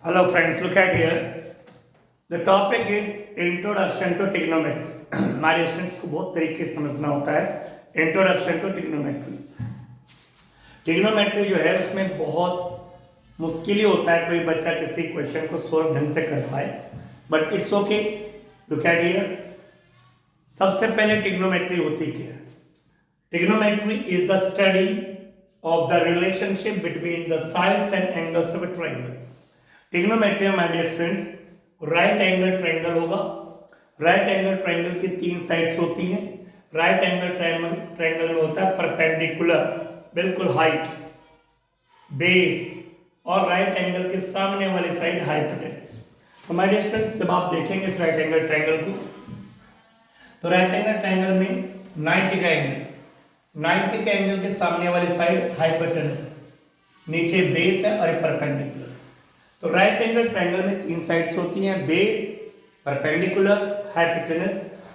Hello friends, look at here. The topic is Introduction to Trigonometry. हमारे students को बहुत तरीके से समझना होता है इंट्रोडक्शन टू ट्रिग्नोमेट्री। ट्रिग्नोमेट्री जो है उसमें बहुत मुश्किल ही होता है कोई बच्चा किसी क्वेश्चन को सोल्व ढंग से कर पाए, but it's okay. Look at here. सबसे पहले ट्रिग्नोमेट्री होती क्या है? Trigonometry is the study of the relationship between the sides and angles of a triangle. Trigonometry में my dear friends right angle triangle होगा। राइट एंगल ट्रायंगल की तीन sides होती हैं। राइट एंगल ट्रायंगल में होता है परपेंडिकुलर, बिल्कुल हाइट, बेस, और राइट एंगल के सामने वाली साइड हाइपोटेनस। तो माय डियर फ्रेंड्स जब आप देखेंगे इस राइट एंगल ट्रायंगल को, तो राइट एंगल ट्रायंगल में 90 का एंगल, 90 के एंगल के सामने वाली साइड हाइपोटेनस, नीचे बेस है और परपेंडिकुलर। तो राइट एंगल ट्रायंगल में तीन साइड्स होती हैं, बेस, परपेंडिकुलर, हाइपोटेनस,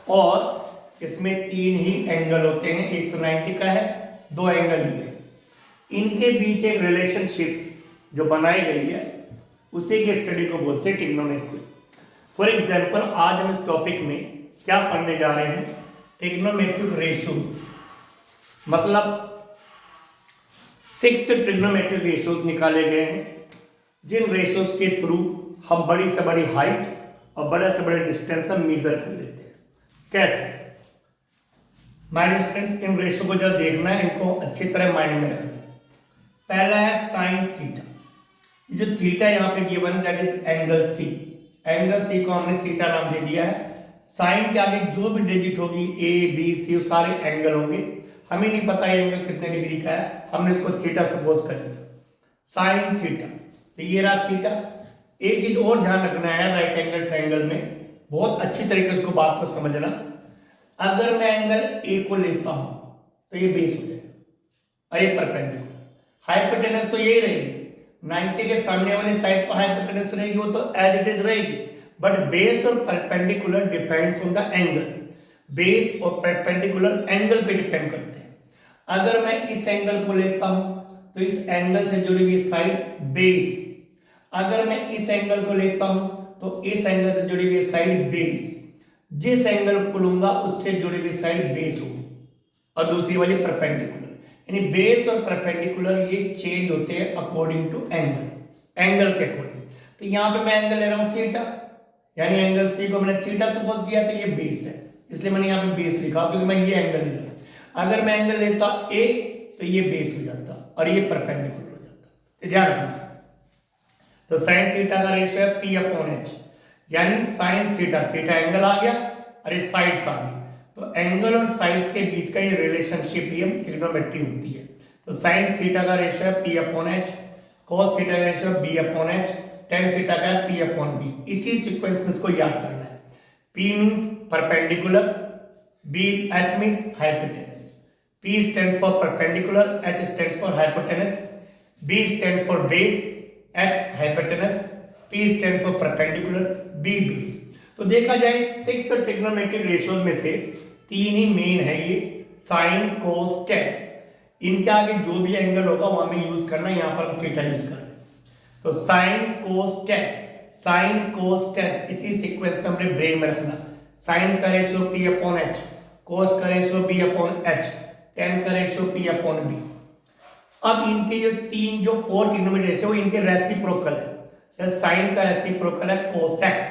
और इसमें तीन ही एंगल होते हैं। एक तो 90 का है, दो एंगल ये है। इनके बीच एक रिलेशनशिप जो बनाई गई है उसी की स्टडी को बोलते हैं ट्रिग्नोमेट्री। फॉर एग्जाम्पल आज हम इस टॉपिक में क्या पढ़ने जा रहे हैं? ट्रिग्नोमेट्रिक रेशियोज, मतलब 6 ट्रिग्नोमेट्रिक रेशियोज निकाले गए हैं जिन रेशियोज के थ्रू हम बड़ी से बड़ी हाइट और बड़े से बड़े डिस्टेंस हम मेजर कर लेते हैं। कैसे? माय डियर स्टूडेंट्स इन रेशियो को जब देखना है इनको अच्छी तरह माइंड में रखना है। पहला है साइन थीटा। ये जो थीटा यहाँ पे given that is angle C. Angle C को हमने थीटा नाम दे दिया है। साइन के आगे जो भी डिजिट होगी ए बी सी सारे एंगल होंगे। हमें नहीं पता ये एंगल कितने डिग्री का है, हमने इसको थीटा सपोज कर लिया, साइन थीटा। तो ये रहा थीटा। एक चीज और ध्यान रखना है राइट एंगल ट्रायंगल में, बहुत अच्छी तरीके से बात को समझना। अगर मैं एंगल ए को लेता हूं तो ये बेस हो जाएगा और ये परपेंडिकुलर। हाइपोटेनस तो यही रहेगी, 90 के सामने वाली साइड पर हाइपोटेनस रहेगी, वो तो एज इट इज रहेगी, बट बेस और perpendicular depends on the angle. Base और परपेंडिकुलर एंगल पे डिपेंड करते हैं। अगर मैं इस एंगल को लेता हूं तो इस एंगल से जुड़ी हुई साइड बेस, अगर मैं इस एंगल को लेता हूं तो इस एंगल से जुड़ी हुई साइड बेस, जिस एंगल को लूंगा उससे जुड़ी हुई साइड बेस होगी और दूसरी वाली परपेंडिकुलर। यानी बेस और परपेंडिकुलर ये चेंज होते हैं अकॉर्डिंग टू एंगल, एंगल के अकॉर्डिंग। तो यहां पे मैं एंगल ले रहा हूं थीटा, यानी एंगल सी को मैंने थीटा सपोज किया तो ये बेस है, इसलिए मैंने यहां पे बेस लिखा क्योंकि मैं ये एंगल ले रहा हूं। अगर मैं एंगल लेता ए तो ये बेस हो जाता और ये परपेंडिकुलर हो जाता। तो ध्यान रखना। तो साइन थीटा का रेशियो है पी अपॉन एच, यानी साइन थीटा, थीटा एंगल आ गया और ये साइड्स आ गई, तो एंगल और साइड्स के बीच का ये रिलेशनशिप ही ट्रिग्नोमेट्री होती है। तो साइन थीटा का रेशियो है P upon H, cos theta का रेशियो है B upon H, tan theta का है पी अपॉन बी। इसी सीक्वेंस में इसको याद करना है। P means perpendicular, B H means hypotenuse. P stands for perpendicular, H stands for hypotenuse, B stands for base, H hypotenuse, P stands for perpendicular, B base। तो देखा जाए 6 trigonometric ratios में से तीन ही मेन है, ये साइन कोस टेन। इनके आगे जो भी एंगल होगा वो हमें यूज करना है, यहां पर हम थीटा यूज कर रहे हैं। तो sine cos ten, sine cos ten, इसी सीक्वेंस में हमने ब्रेन में रखना। साइन का रेशियो P अपॉन H, कोस का ratio B upon H, ten का रेशियो P अपॉन बी। अब इनके जो तीन जो और ट्रिग्नोमेट्रिक रेशियो इनके रेसिप्रोकल है। जैसे साइन का रेसिप्रोकल है कोसेक,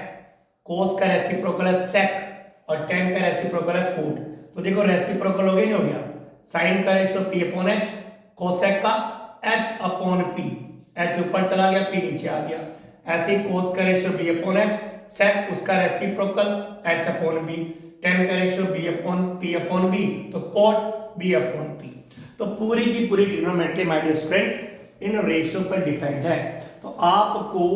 कोस का रेसिप्रोकल है सेक, और टेन का रेसिप्रोकल है कोट। तो देखो रेसिप्रोकल हो गया नहीं हो गया? साइन का ratio P upon H, cosec का H अपॉन P, H ऊपर चला गया P नीचे आ गया। ऐसे ही कोस का ratio B upon H, sec उसका reciprocal H upon B, tan का ratio B upon P upon B, तो कोट B अपॉन P। तो पूरी की पूरी ट्रिग्नोमेट्री माय डियर स्टूडेंट्स इन रेशियो पर डिपेंड है। तो आपको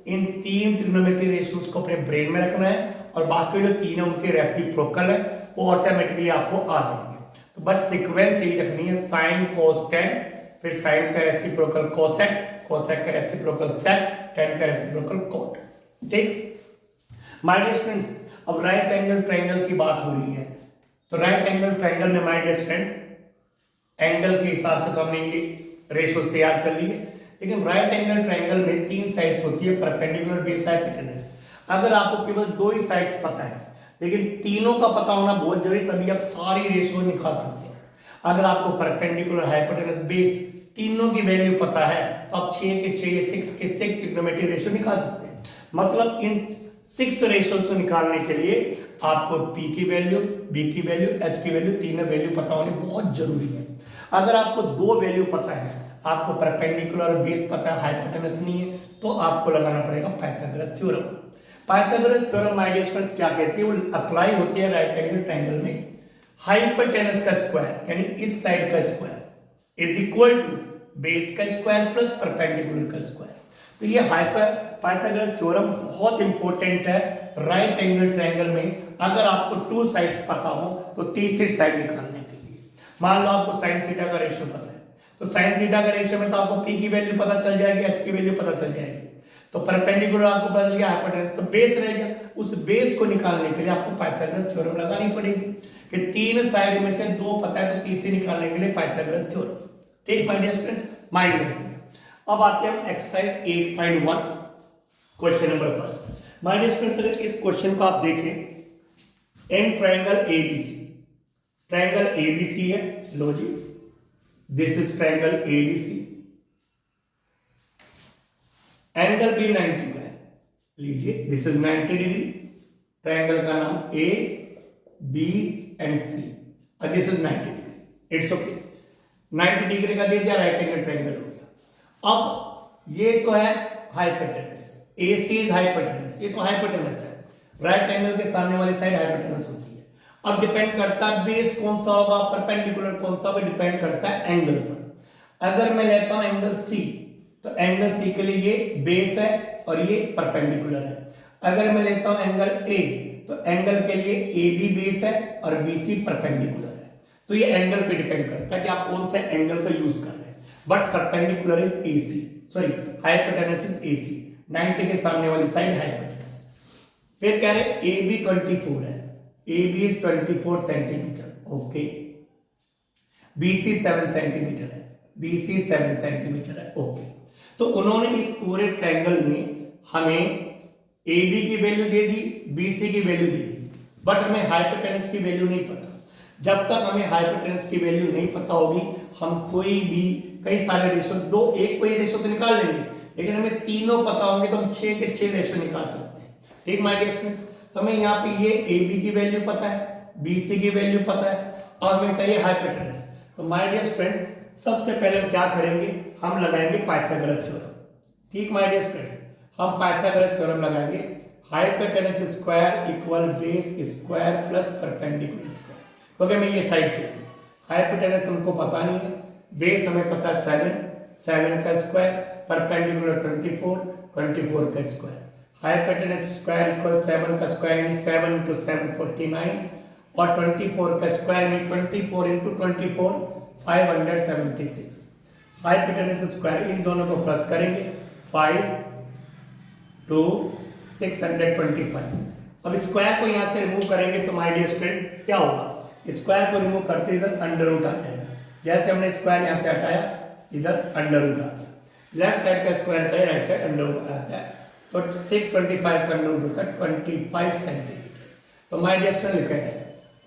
इन तीन ट्रिग्नोमेट्री रेशियोज को अपने ब्रेन में रखना है और बाकी जो तीन है उनके रेसिप्रोकल है वो ऑटोमेटिकली आपको आ जाएंगे। तो बस सीक्वेंस यही रखनी है, साइन कोस टेन, फिर साइन का रेसिप्रोकल कोसेक, कोसेक का रेसिप्रोकल सेक, टेन का रेसिप्रोकल कोट। ठीक माय डियर स्टूडेंट्स, अब राइट एंगल ट्रायंगल की बात हो रही है। तो राइट एंगल ट्रायंगल में माय डियर फ्रेंड्स एंगल के हिसाब से तो हमने ये रेशियोज तैयार कर लिए। लेकिन राइट एंगल ट्रायंगल में 3 साइड्स होती है, परपेंडिकुलर, बेस, हाइपोटेनस। अगर आपको केवल 2 ही साइड्स पता है, लेकिन तीनों का पता होना बहुत जरूरी, तभी आप सारी रेशियो निकाल सकते हैं। अगर आपको परपेंडिकुलर, हाइपोटेनस, बेस तीनों की वैल्यू पता है तो आप 6 के 6 या 6 के 6 ट्रिग्नोमेट्री रेशियो निकाल सकते हैं। मतलब इन 6 रेशियोज को निकालने के लिए आपको P की वैल्यू, B की वैल्यू, H की वैल्यू, तीनों वैल्यू पता होने बहुत जरूरी है। अगर आपको 2 वैल्यू पता है, आपको परपेंडिकुलर और बेस पता है, हाइपोटेनस नहीं है, तो आपको लगाना पड़ेगा Pythagoras theorem. Pythagoras theorem my dear students क्या कहती है, वो अप्लाई होती है राइट एंगल ट्रायंगल में। हाइपोटेनस का स्क्वायर यानी इस साइड का square is equal to base का स्क्वायर प्लस परपेंडिकुलर का स्क्वायर। तो ये पाइथागोरस थ्योरम बहुत इंपॉर्टेंट है राइट एंगल ट्रायंगल में। अगर आपको 2 साइड्स पता हो तो तीसरी साइड निकालने के लिए, मान लो आपको साइन थीटा का रेशियो पता है, तो साइन थीटा का रेशियो में तो आपको P की वैल्यू पता चल जाएगी, H की वैल्यू पता चल जाएगी, तो परपेंडिकुलर आपको पता चल गया, हाइपोटेनस तो बेस रह गया। उस बेस को निकालने के लिए आपको पाइथागोरस थ्योरम लगानी पड़ेगी कि 3 साइड में से 2 पता है तो तीसरी निकालने के लिए पाइथागोरस थ्योरम। ठीक माय डियर स्टूडेंट्स, माइंड रखिए। अब आते हैं हम exercise 8.1 question number first. My dear students, अगर इस क्वेश्चन को आप देखें, an triangle ABC, triangle ABC है, लो जी, this is triangle ABC, angle भी 90 का है, लीजिए दिस इज 90 डिग्री, ट्रायंगल का नाम ए बी एंड सी, और this is 90 degree, it's okay. 90 degree का दे दिया, राइट एंगल ट्रायंगल हो गया। अब ये तो है हाइपोटेनस, AC इज हाइपोटेनस, ये तो हाइपोटेनस है, राइट एंगल के सामने वाली साइड हाइपोटेनस होती है। अब डिपेंड करता है बेस कौन सा होगा, परपेंडिकुलर कौन सा होगा, डिपेंड करता है एंगल पर। अगर मैं लेता हूं एंगल C, तो एंगल C के लिए ये बेस है और ये परपेंडिकुलर है। अगर मैं लेता हूं एंगल A, तो एंगल के लिए AB बेस है और BC परपेंडिकुलर है। तो ये एंगल पे डिपेंड करता है कि आप कौन से एंगल का यूज कर रहे हैं। But perpendicular is AC, sorry hypotenuse is AC, 90 के सामने वाली साइड हाइपोटेनस। फिर कह रहे AB 24 है, AB is 24 centimetre, okay. BC 7 centimetre है, BC 7 सेंटीमीटर है, ओके। तो उन्होंने इस पूरे ट्रायंगल में हमें AB की वैल्यू दे दी, BC की वैल्यू दे दी, बट हमें हाइपोटेनस की वैल्यू नहीं पता। जब तक हमें हाइपोटेनस की वैल्यू नहीं पता होगी, हम कोई भी कई सारे रेशो, दो एक कोई रेशो तो निकाल लेंगे, लेकिन हमें तीनों पता होंगे तो हम 6 के 6 रेशो निकाल सकते हैं। ठीक माय डियर स्टूडेंट्स, तो हमें यहाँ पे ये AB की वैल्यू पता है, BC की वैल्यू पता है, और हमें चाहिए हाइपोटेनस। तो माय डियर स्टूडेंट्स, सबसे पहले हम क्या करेंगे, हम लगाएंगे पाइथागोरस थ्योरम। ठीक माय डियर स्टूडेंट्स, हम पाइथागोरस थ्योरम लगाएंगे। Hypotenuse square equal base square plus perpendicular square, क्योंकि हमें ये साइड चाहिए। हाइपोटेनस हमको पता नहीं है, बेस हमें पता है 7 का स्क्वायर, परपेंडिकुलर 24 का स्क्वायर। हाइपोटेनस स्क्वायर इक्वल 7 का स्क्वायर यानी 7 × 7 49, और 24 का स्क्वायर यानी 24 × 24 576। हाइपोटेनस स्क्वायर इन दोनों को प्लस करेंगे, 5 to 625। अब स्क्वायर को यहां से रिमूव करेंगे तो माय डियर स्टूडेंट्स क्या होगा, स्क्वायर को रिमूव करते इधर अंडर रूट आ जाएगा। जैसे हमने स्क्वायर यहां से हटाया, इधर अंडर रूट आ गया। लेफ्ट साइड का स्क्वायर हटाया, राइट साइड अंडर रूट आता है, तो 625 का अंडर रूट होता है 25 सेंटीमीटर। तो माय डियर स्टूडेंट लिखा है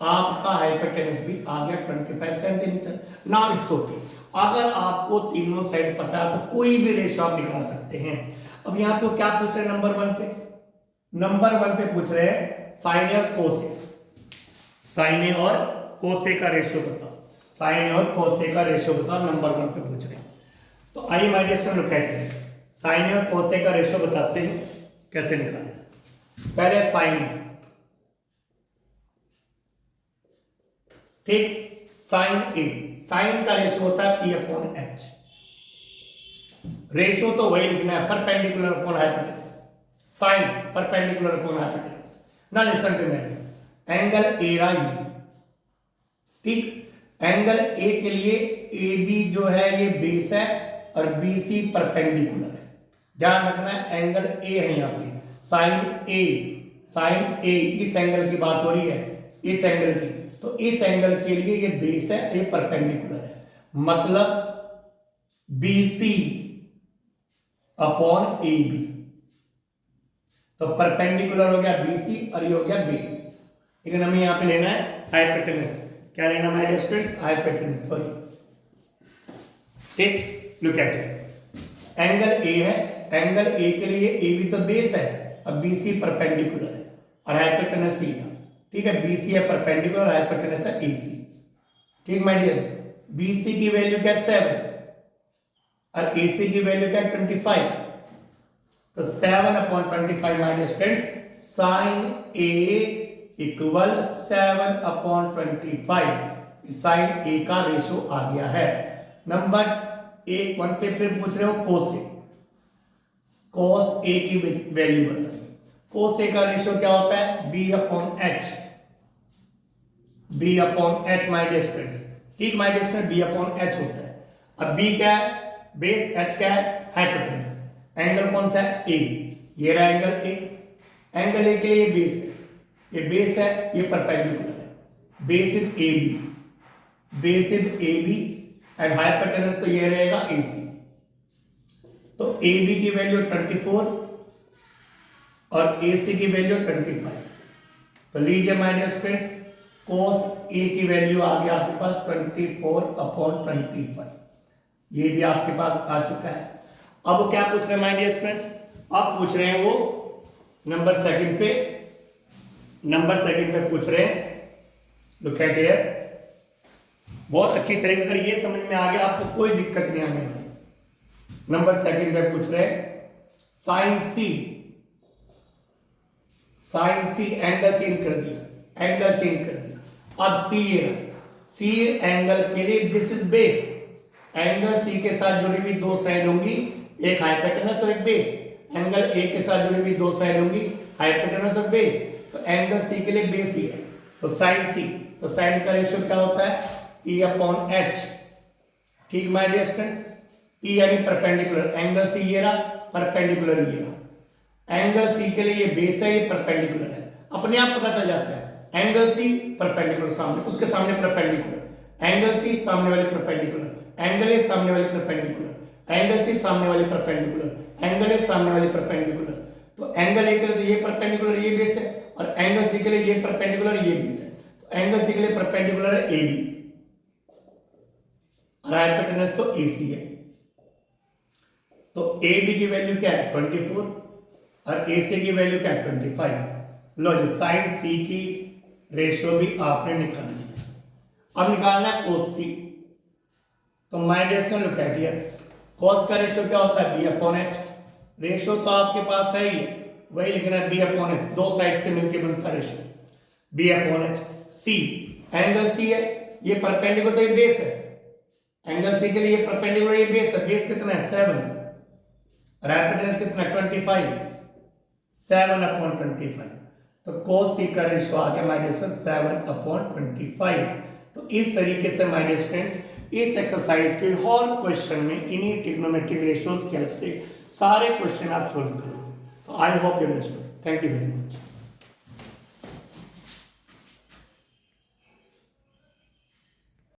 आपका हाइपोटेनस भी आ गया 25 सेंटीमीटर। Now it's okay. अगर आपको तीनों साइड पता है तो कोई भी रेशो आप निकाल सकते हैं। अब यहाँ पे क्या पूछ रहे हैं, नंबर 1 पे पूछ रहे हैं साइन और कोसे, साइन और कोसे का रेशियो बताओ, साइन और कोसे का रेशियो बताओ, नंबर 1 पे पूछ रहे हैं। तो आइए माय डियर स्टूडेंट कहते हैं साइन और कोसे का रेशियो बताते हैं कैसे निकालें। पहले साइन है, ठीक, साइन ए, साइन का रेशियो होता है P/H। रेशियो तो वही लिखना है, perpendicular upon hypotenuse, sine perpendicular upon hypotenuse. ना listen to me, angle A रहा ये, ठीक, एंगल ए के लिए AB जो है ये बेस है और BC परपेंडिकुलर है। ध्यान रखना है एंगल ए है यहाँ पे, साइन ए इस एंगल की बात हो रही है, इस एंगल की, तो इस एंगल के लिए ये बेस है, ये परपेंडिकुलर है, मतलब BC अपॉन ए बी। तो परपेंडिकुलर हो गया बीसी और ये हो गया बेस, लेकिन हमें यहाँ पे लेना है हाइपोटेनस। क्या लेना है स्टूडेंट्स? Hypotenuse, sorry. ठीक, look at it. Angle A है, एंगल ए के लिए ए बी तो बेस है, अब बीसी परपेंडिकुलर है और हाइपोटेनस सी है। ठीक है, बीसी है परपेंडिकुलर, हाइपोटेनस है एसी। ठीक माय डियर, बीसी की वैल्यू क्या है 7 और एसी की वैल्यू क्या है 25। तो 7/25 my dear students, sine A equal 7/25। Sine A का रेशो आ गया है। नंबर 1 पे फिर पूछ रहे हो कोस ए। कोस ए की वैल्यू बताइए। कोस ए का रेशो क्या होता है? B/H। B/H my dear students. ठीक माय डियर स्टूडेंट, B/H होता है। अब B क्या है? बेस, H क्या है? हाइपोटेनस। एंगल कौन सा है? ए। ये रहा एंगल ए। एंगल ए के लिए बेस है, ये बेस है, ये परपेंडिकुलर है। Base is A B, base is A B and hypotenuse तो ये रहेगा AC। तो ए बी की वैल्यू 24 और AC की वैल्यू 25। तो लीजिए my dear students, cos A की वैल्यू आ गया आपके पास 24/25। ये भी आपके पास आ चुका है। अब क्या पूछ रहे हैं माय डियर स्टूडेंट्स? अब पूछ रहे हैं वो नंबर सेकंड पे पूछ रहे हैं, लुक एट हियर। बहुत अच्छी तरीके अगर ये समझ में आ गया आपको कोई दिक्कत नहीं आने वाली। नंबर सेकंड पे पूछ रहे हैं साइन सी एंगल चेंज कर दिया, अब सी एंगल के लिए this is base. Angle C के साथ जुड़ी हुई दो साइड होंगी, एक हाइपोटेनस और एक बेस। एंगल ए के साथ जुड़ी हुई दो साइड होंगी, हाइपोटेनस और बेस। तो एंगल सी के लिए बेस ही है, तो साइन सी। तो साइन का रेशियो क्या होता है? P/H। ठीक माय डियर स्टूडेंट्स, P यानी परपेंडिकुलर। एंगल सी ये रहा, परपेंडिकुलर ये रहा। एंगल सी के लिए ये बेस है, ये परपेंडिकुलर है। अपने आप पता चल जाता है। एंगल सी परपेंडिकुलर, सामने उसके सामने परपेंडिकुलर। एंगल सी सामने वाले परपेंडिकुलर, एंगल ए सामने वाले परपेंडिकुलर, एंगल सी सामने वाले परपेंडिकुलर, एंगल ए सामने वाले परपेंडिकुलर। तो एंगल ए के लिए तो ये परपेंडिकुलर, ये बेस है, और एंगल सी के लिए ये परपेंडिकुलर, ये बेस है। तो एंगल सी के लिए परपेंडिकुलर है ए बी और हाइपोटेनस तो AC है। तो ए बी की वैल्यू क्या है? 24 और AC की वैल्यू क्या है? 25। लो जी, साइन सी की रेशियो भी आपने निकालनी है। अब निकालना है कोस सी। तो my dear student look at here, cos का रेशियो क्या होता है? B/H। रेशियो तो आपके पास सही है, वही लिखना है B/H, दो साइड से मिलकर बनता रेशियो B/H। सी एंगल सी है, ये परपेंडिकुलर तो ये बेस है। एंगल सी के लिए ये परपेंडिकुलर, ये बेस है। बेस कितना है? 7 और हाइपोटेनस कितना है? 25। 7/25। तो cos सी का रेशियो आ गया माय डियर स्टूडेंट 7/25। तो इस तरीके से माय डियर स्टूडेंट इस एक्सरसाइज के हर क्वेश्चन में इन्हीं ट्रिग्नोमेट्रिक रेशियोज की हेल्प से सारे क्वेश्चन आप सोल्व करोगे। तो I hope you understood. Thank you very much.